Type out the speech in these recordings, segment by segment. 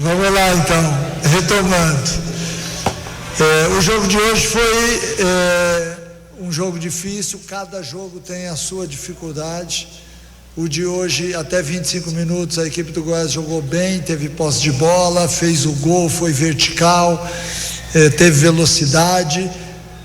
Vamos lá então, retomando. O jogo de hoje foi um jogo difícil, cada jogo tem a sua dificuldade. O de hoje, até 25 minutos, a equipe do Goiás jogou bem, teve posse de bola, fez o gol, foi vertical, teve velocidade.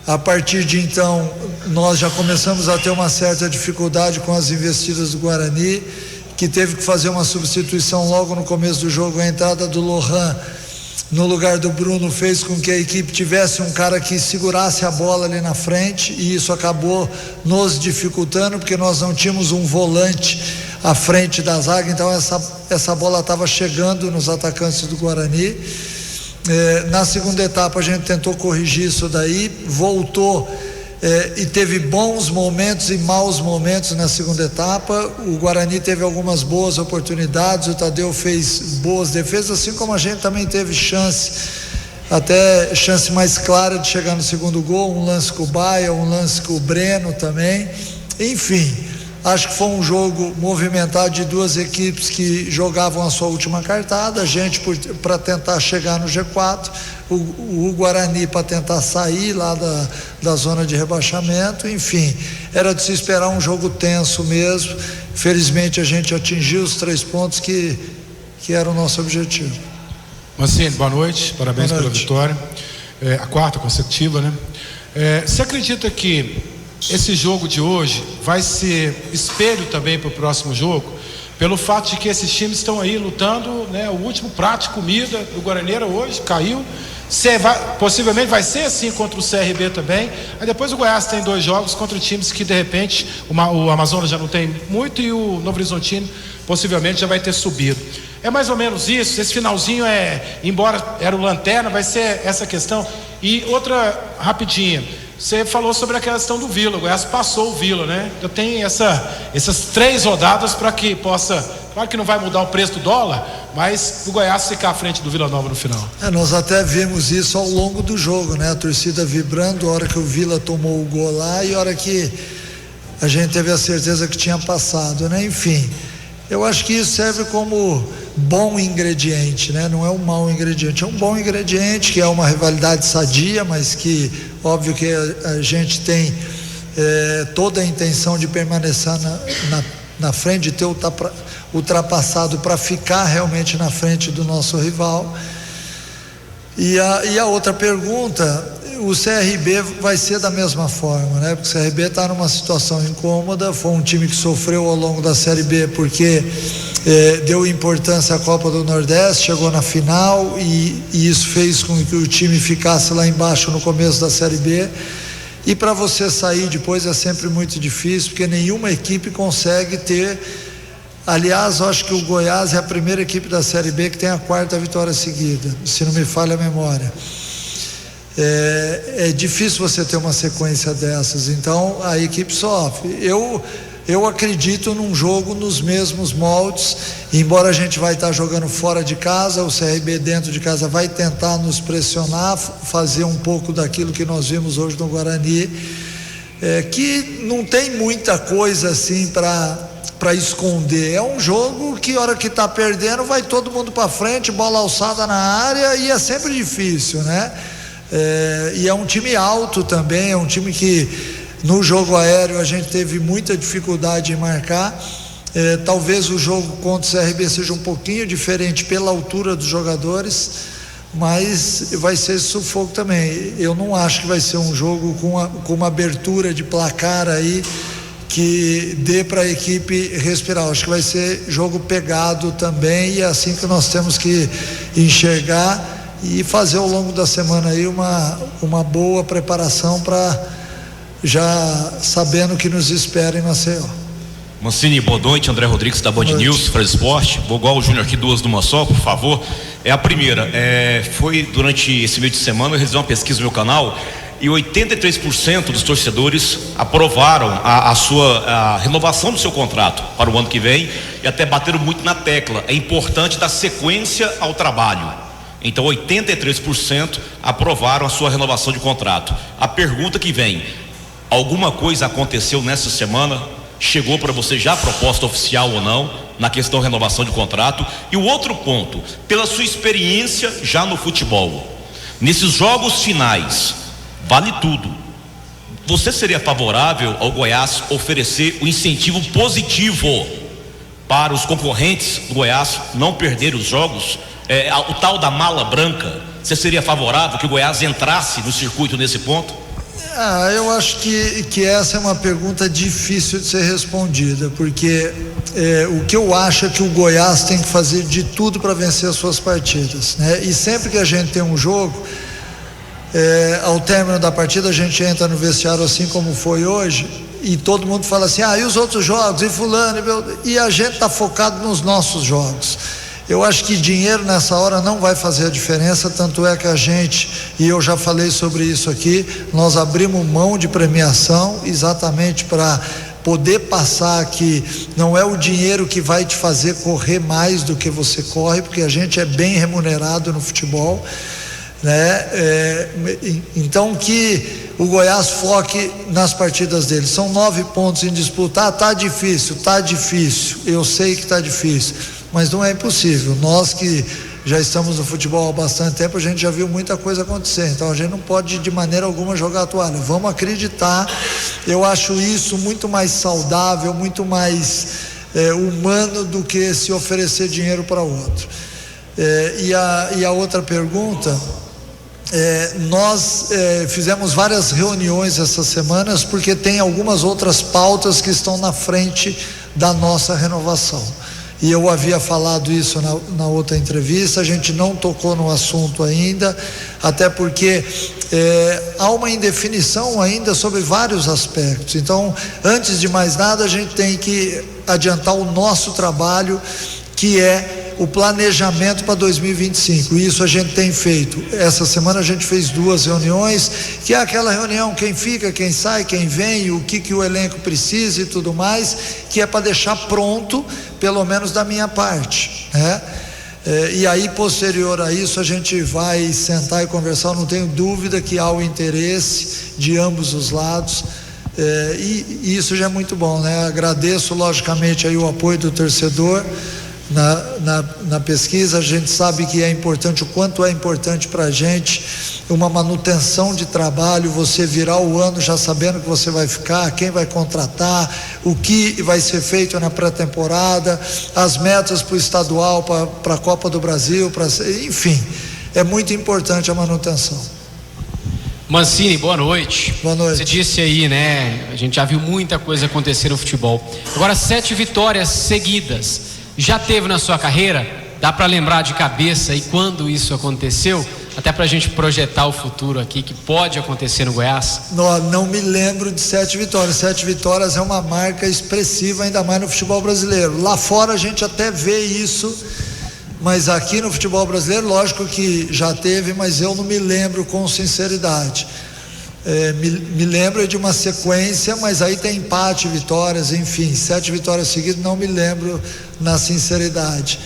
A partir de então, nós já começamos a ter uma certa dificuldade com as investidas do Guarani, que teve que fazer uma substituição logo no começo do jogo. A entrada do Lohan no lugar do Bruno fez com que a equipe tivesse um cara que segurasse a bola ali na frente, e isso acabou nos dificultando, porque nós não tínhamos um volante à frente da zaga, então essa bola estava chegando nos atacantes do Guarani. Na segunda etapa a gente tentou corrigir isso daí, voltou e teve bons momentos e maus momentos na segunda etapa. O Guarani teve algumas boas oportunidades, o Tadeu fez boas defesas, assim como a gente também teve chance, até chance mais clara de chegar no segundo gol, um lance com o Baia, um lance com o Breno também. Enfim, acho que foi um jogo movimentado de duas equipes que jogavam a sua última cartada, a gente para tentar chegar no G4, o Guarani para tentar sair lá da zona de rebaixamento. Enfim, era de se esperar um jogo tenso mesmo. Felizmente a gente atingiu os 3 pontos que era o nosso objetivo. Mancini, boa noite, parabéns pela vitória, a 4ª consecutiva, né? Você acredita que esse jogo de hoje vai ser espelho também para o próximo jogo, pelo fato de que esses times estão aí lutando, né? O último prato de comida do Guaraneira hoje caiu. Possivelmente vai ser assim contra o CRB também. Aí depois o Goiás tem 2 jogos contra times que de repente o Amazonas já não tem muito, e o Novo Horizontino possivelmente já vai ter subido. É mais ou menos isso. Esse finalzinho embora era o lanterna, vai ser essa questão. E outra rapidinha, você falou sobre a questão do Vila. O Goiás passou o Vila, né? Eu tenho essas 3 rodadas para que possa. Claro que não vai mudar o preço do dólar, mas o Goiás ficar à frente do Vila Nova no final. Nós até vimos isso ao longo do jogo, né? A torcida vibrando a hora que o Vila tomou o gol lá e a hora que a gente teve a certeza que tinha passado, né? Enfim, eu acho que isso serve como bom ingrediente, né? Não é um mau ingrediente, é um bom ingrediente, que é uma rivalidade sadia, mas que óbvio que a gente tem toda a intenção de permanecer na frente, de ter ultrapassado para ficar realmente na frente do nosso rival. E a outra pergunta, o CRB vai ser da mesma forma, né? Porque o CRB está numa situação incômoda, foi um time que sofreu ao longo da Série B porque deu importância à Copa do Nordeste, chegou na final e isso fez com que o time ficasse lá embaixo no começo da Série B. E para você sair depois é sempre muito difícil, porque nenhuma equipe consegue ter. Aliás, eu acho que o Goiás é a primeira equipe da Série B que tem a 4ª vitória seguida, se não me falha a memória. É difícil você ter uma sequência dessas, então a equipe sofre. Eu acredito num jogo nos mesmos moldes, embora a gente vai estar jogando fora de casa, o CRB dentro de casa vai tentar nos pressionar, fazer um pouco daquilo que nós vimos hoje no Guarani, que não tem muita coisa assim para esconder. É um jogo que a hora que está perdendo vai todo mundo para frente, bola alçada na área, e é sempre difícil, né? E é um time alto também, é um time que no jogo aéreo a gente teve muita dificuldade em marcar. Talvez o jogo contra o CRB seja um pouquinho diferente pela altura dos jogadores, mas vai ser sufoco também. Eu não acho que vai ser um jogo com uma abertura de placar aí que dê para a equipe respirar. Acho que vai ser jogo pegado também, e é assim que nós temos que enxergar e fazer ao longo da semana aí uma boa preparação para já sabendo o que nos espera em Maceió. Mancini, boa noite. André Rodrigues da Band News, Fred Esporte. Vou igual o Júnior aqui, 2 numa só, por favor. A primeira, foi durante esse meio de semana, eu realizei uma pesquisa no meu canal e 83% dos torcedores aprovaram a renovação do seu contrato para o ano que vem, e até bateram muito na tecla. É importante dar sequência ao trabalho. Então 83% aprovaram a sua renovação de contrato. A pergunta que vem: alguma coisa aconteceu nessa semana? Chegou para você já a proposta oficial ou não? na questão renovação de contrato. E o outro ponto, pela sua experiência já no futebol, nesses jogos finais, vale tudo. Você seria favorável ao Goiás oferecer o incentivo positivo para os concorrentes do Goiás não perder os jogos? O tal da mala branca, você seria favorável que o Goiás entrasse no circuito nesse ponto? Eu acho que essa é uma pergunta difícil de ser respondida, porque o que eu acho é que o Goiás tem que fazer de tudo para vencer as suas partidas, né? E sempre que a gente tem um jogo, ao término da partida a gente entra no vestiário assim como foi hoje, e todo mundo fala assim, e os outros jogos, e fulano, e a gente está focado nos nossos jogos. Eu acho que dinheiro nessa hora não vai fazer a diferença, tanto é que a gente, e eu já falei sobre isso aqui, nós abrimos mão de premiação exatamente para poder passar que não é o dinheiro que vai te fazer correr mais do que você corre, porque a gente é bem remunerado no futebol, né? Então que o Goiás foque nas partidas dele. São 9 pontos em disputa. Tá difícil, eu sei que tá difícil, mas não é impossível. Nós que já estamos no futebol há bastante tempo, a gente já viu muita coisa acontecer, então a gente não pode de maneira alguma jogar a toalha. Vamos acreditar. Eu acho isso muito mais saudável, muito mais humano do que se oferecer dinheiro para outro. E a outra pergunta, nós fizemos várias reuniões essas semanas, porque tem algumas outras pautas que estão na frente da nossa renovação, e eu havia falado isso na outra entrevista. A gente não tocou no assunto ainda, até porque há uma indefinição ainda sobre vários aspectos. Então, antes de mais nada, a gente tem que adiantar o nosso trabalho, que é o planejamento para 2025, e isso a gente tem feito. Essa semana a gente fez 2 reuniões, que é aquela reunião, quem fica, quem sai, quem vem, o que o elenco precisa e tudo mais, que é para deixar pronto, pelo menos da minha parte, né? E aí, posterior a isso, a gente vai sentar e conversar. Eu não tenho dúvida que há o interesse de ambos os lados, e isso já é muito bom, né? Agradeço logicamente aí o apoio do torcedor na pesquisa. A gente sabe que é importante, o quanto é importante para a gente uma manutenção de trabalho, você virar o ano já sabendo que você vai ficar, quem vai contratar, o que vai ser feito na pré-temporada, as metas para o estadual, para a Copa do Brasil, enfim, é muito importante a manutenção. Mancini, boa noite. Boa noite. Você disse aí, né, a gente já viu muita coisa acontecer no futebol. Agora, 7 vitórias seguidas. Já teve na sua carreira? Dá para lembrar de cabeça e quando isso aconteceu? Até para a gente projetar o futuro aqui, que pode acontecer no Goiás? Não me lembro de 7 vitórias. 7 vitórias é uma marca expressiva, ainda mais no futebol brasileiro. Lá fora a gente até vê isso, mas aqui no futebol brasileiro, lógico que já teve, mas eu não me lembro com sinceridade. Me lembro de uma sequência, mas aí tem empate, vitórias, enfim, 7 vitórias seguidas, não me lembro na sinceridade.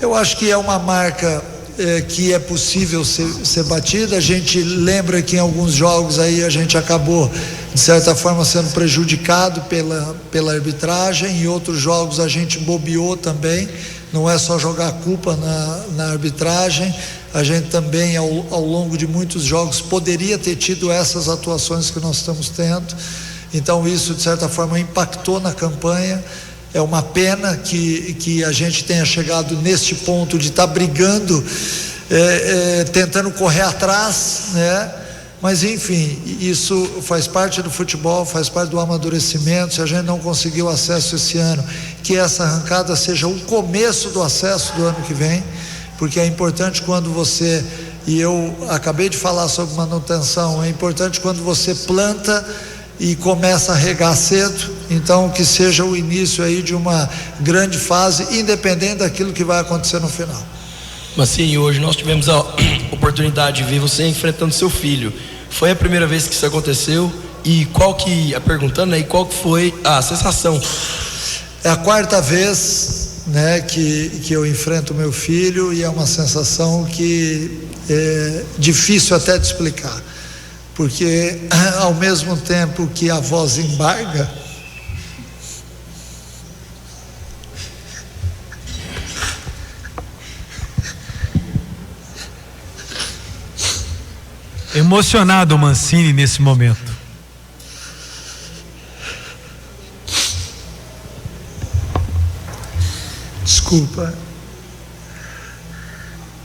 Eu acho que é uma marca que é possível ser batida. A gente lembra que em alguns jogos aí a gente acabou de certa forma sendo prejudicado pela arbitragem, em outros jogos a gente bobeou também. Não é só jogar a culpa na arbitragem, a gente também ao longo de muitos jogos poderia ter tido essas atuações que nós estamos tendo. Então isso de certa forma impactou na campanha. É uma pena que a gente tenha chegado neste ponto de estar brigando, tentando correr atrás, né? Mas enfim, isso faz parte do futebol, faz parte do amadurecimento. Se a gente não conseguiu acesso esse ano, que essa arrancada seja o começo do acesso do ano que vem, porque é importante quando você, e eu acabei de falar sobre manutenção, é importante quando você planta e começa a regar cedo. Então que seja o início aí de uma grande fase, independente daquilo que vai acontecer no final. Mas sim, hoje nós tivemos a oportunidade de ver você enfrentando seu filho. Foi a primeira vez que isso aconteceu? E qual que foi a sensação? É a 4ª vez, né, que eu enfrento meu filho, e é uma sensação que é difícil até de explicar, porque ao mesmo tempo que a voz embarga, emocionado o Mancini nesse momento. Desculpa,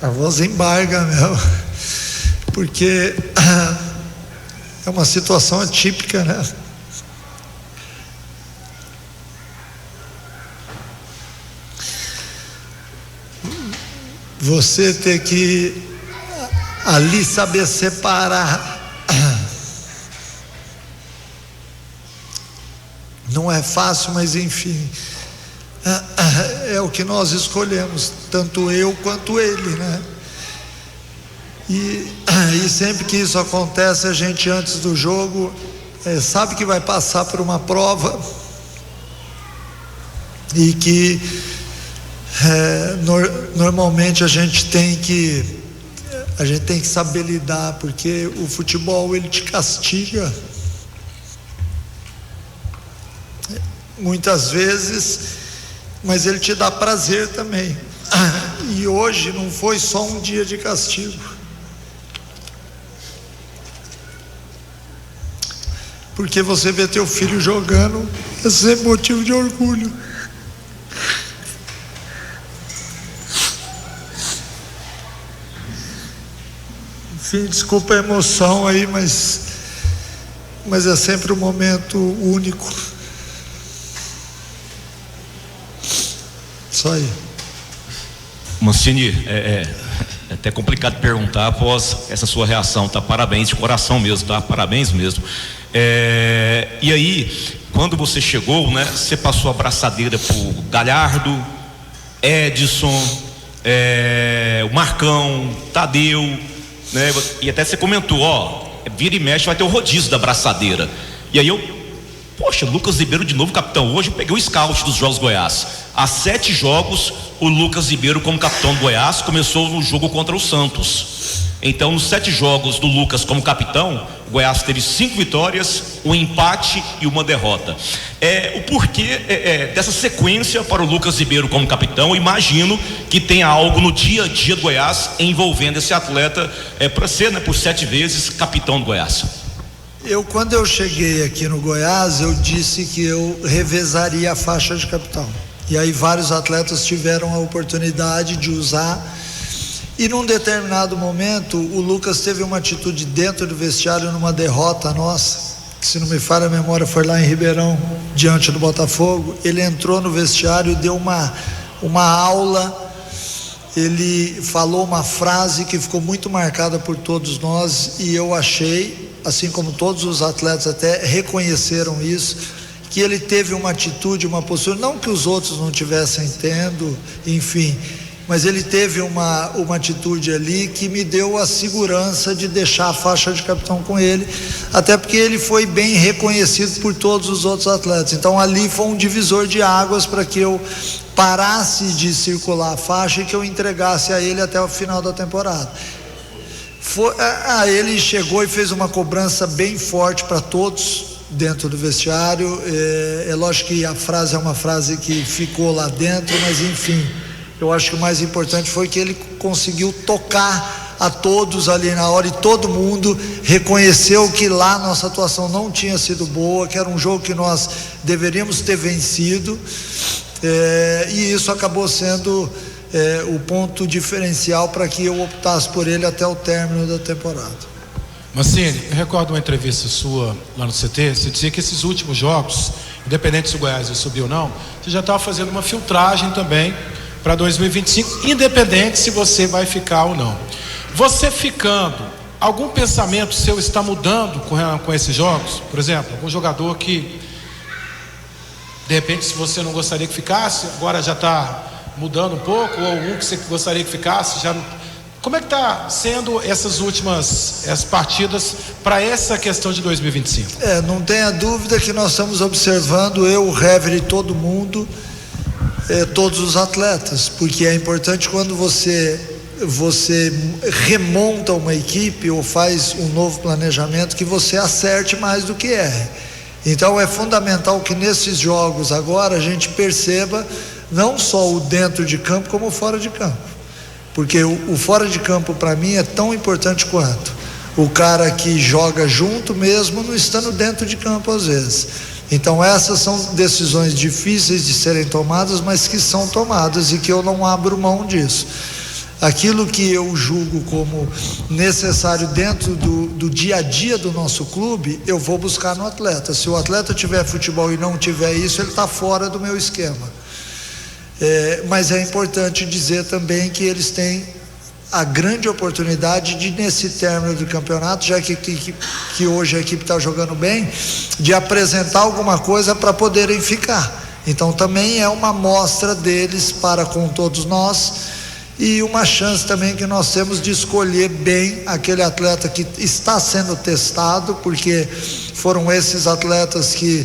a voz embarga mesmo, porque é uma situação atípica, né? Você ter que ali saber separar não é fácil, mas enfim, é o que nós escolhemos, tanto eu quanto ele, né? E sempre que isso acontece, a gente antes do jogo sabe que vai passar por uma prova e que normalmente a gente tem que saber lidar, porque o futebol ele te castiga muitas vezes, mas ele te dá prazer também. E hoje não foi só um dia de castigo, porque você vê teu filho jogando, esse é motivo de orgulho. Enfim, desculpa a emoção aí, mas é sempre um momento único. Só aí. Mancini, é até complicado perguntar após essa sua reação, tá? Parabéns, de coração mesmo, tá? Parabéns mesmo. E aí, quando você chegou, né? Você passou a braçadeira por Galhardo, Edson, o Marcão, Tadeu, né? E até você comentou, vira e mexe, vai ter o rodízio da braçadeira. E aí poxa, Lucas Ribeiro de novo capitão. Hoje eu peguei o scout dos Jogos Goiás. Há 7 jogos, o Lucas Ribeiro como capitão do Goiás começou no jogo contra o Santos. Então, nos 7 jogos do Lucas como capitão, o Goiás teve 5 vitórias, um empate e uma derrota. O porquê dessa sequência para o Lucas Ribeiro como capitão? Eu imagino que tenha algo no dia a dia do Goiás envolvendo esse atleta para ser, né, por 7 vezes capitão do Goiás. Quando eu cheguei aqui no Goiás, eu disse que eu revezaria a faixa de capitão. E aí vários atletas tiveram a oportunidade de usar. E num determinado momento, o Lucas teve uma atitude dentro do vestiário numa derrota nossa, que, se não me falha a memória, foi lá em Ribeirão, diante do Botafogo. Ele entrou no vestiário e deu uma aula. Ele falou uma frase que ficou muito marcada por todos nós, e eu achei, assim como todos os atletas até reconheceram isso, que ele teve uma atitude, uma postura, não que os outros não tivessem tendo, enfim, mas ele teve uma atitude ali que me deu a segurança de deixar a faixa de capitão com ele, até porque ele foi bem reconhecido por todos os outros atletas. Então ali foi um divisor de águas para que eu parasse de circular a faixa e que eu entregasse a ele até o final da temporada. Ele chegou e fez uma cobrança bem forte para todos dentro do vestiário. É lógico que a frase é uma frase que ficou lá dentro, mas enfim, eu acho que o mais importante foi que ele conseguiu tocar a todos ali na hora, e todo mundo reconheceu que lá nossa atuação não tinha sido boa, que era um jogo que nós deveríamos ter vencido, e isso acabou sendo o ponto diferencial para que eu optasse por ele até o término da temporada. Mancini, eu recordo uma entrevista sua lá no CT, você dizia que esses últimos jogos, independente se o Goiás ia subir ou não, você já estava fazendo uma filtragem também para 2025, independente se você vai ficar ou não. Você ficando, algum pensamento seu está mudando com esses jogos? Por exemplo, algum jogador que, de repente, se você não gostaria que ficasse, agora já está mudando um pouco, ou um que você gostaria que ficasse, já não... Como é que está sendo essas partidas para essa questão de 2025? Não tenha dúvida que nós estamos observando, eu, o Hever e todo mundo, todos os atletas, porque é importante quando você remonta uma equipe ou faz um novo planejamento, que você acerte mais do que erre. Então é fundamental que nesses jogos agora a gente perceba não só o dentro de campo como o fora de campo, porque o fora de campo para mim é tão importante quanto. o cara que joga junto mesmo não estando dentro de campo às vezes. Então essas são decisões difíceis de serem tomadas, mas que são tomadas e que eu não abro mão disso. Aquilo que eu julgo como necessário dentro do dia a dia do nosso clube, eu vou buscar no atleta. Se o atleta tiver futebol e não tiver isso, ele está fora do meu esquema. Mas é importante dizer também que eles têm a grande oportunidade de, nesse término do campeonato, já que hoje a equipe está jogando bem, de apresentar alguma coisa para poderem ficar. Então também é uma amostra deles para com todos nós, e uma chance também que nós temos de escolher bem aquele atleta que está sendo testado, porque foram esses atletas que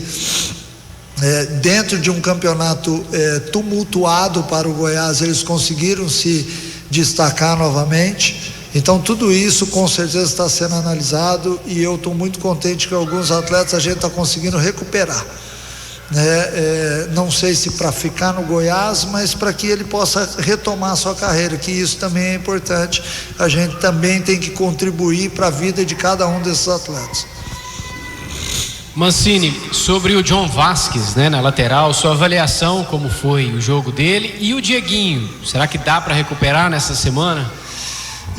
dentro de um campeonato tumultuado para o Goiás, eles conseguiram se destacar novamente. Então tudo isso com certeza está sendo analisado, e eu estou muito contente que alguns atletas a gente está conseguindo recuperar, não sei se para ficar no Goiás, mas para que ele possa retomar a sua carreira, que isso também é importante. A gente também tem que contribuir para a vida de cada um desses atletas. Mancini, sobre o John Vasquez, na lateral, sua avaliação, como foi o jogo dele, e o Dieguinho, será que dá para recuperar nessa semana?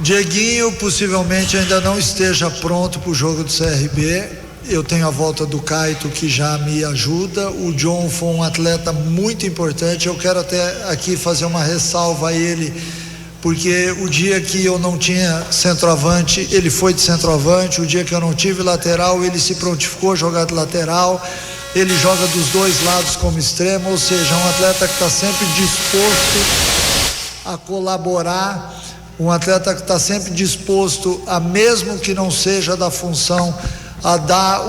Dieguinho possivelmente ainda não esteja pronto para o jogo do CRB. Eu tenho a volta do Caito, que já me ajuda. O John foi um atleta muito importante. Eu quero até aqui fazer uma ressalva a ele, porque o dia que eu não tinha centroavante, ele foi de centroavante. O dia que eu não tive lateral, ele se prontificou a jogar de lateral. Ele joga dos dois lados como extremo, ou seja, um atleta que está sempre disposto a colaborar, um atleta que está sempre disposto a, mesmo que não seja da função, a dar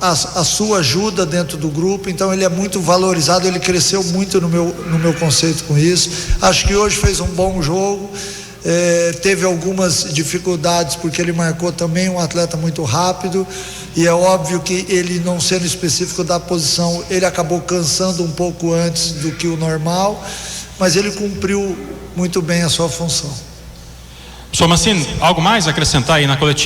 a sua ajuda dentro do grupo. Então ele é muito valorizado, ele cresceu muito no meu conceito com isso. Acho que hoje fez um bom jogo, teve algumas dificuldades porque ele marcou também um atleta muito rápido, e é óbvio que ele, não sendo específico da posição, ele acabou cansando um pouco antes do que o normal, mas ele cumpriu muito bem a sua função. Professor Mancini, algo mais a acrescentar aí na coletiva?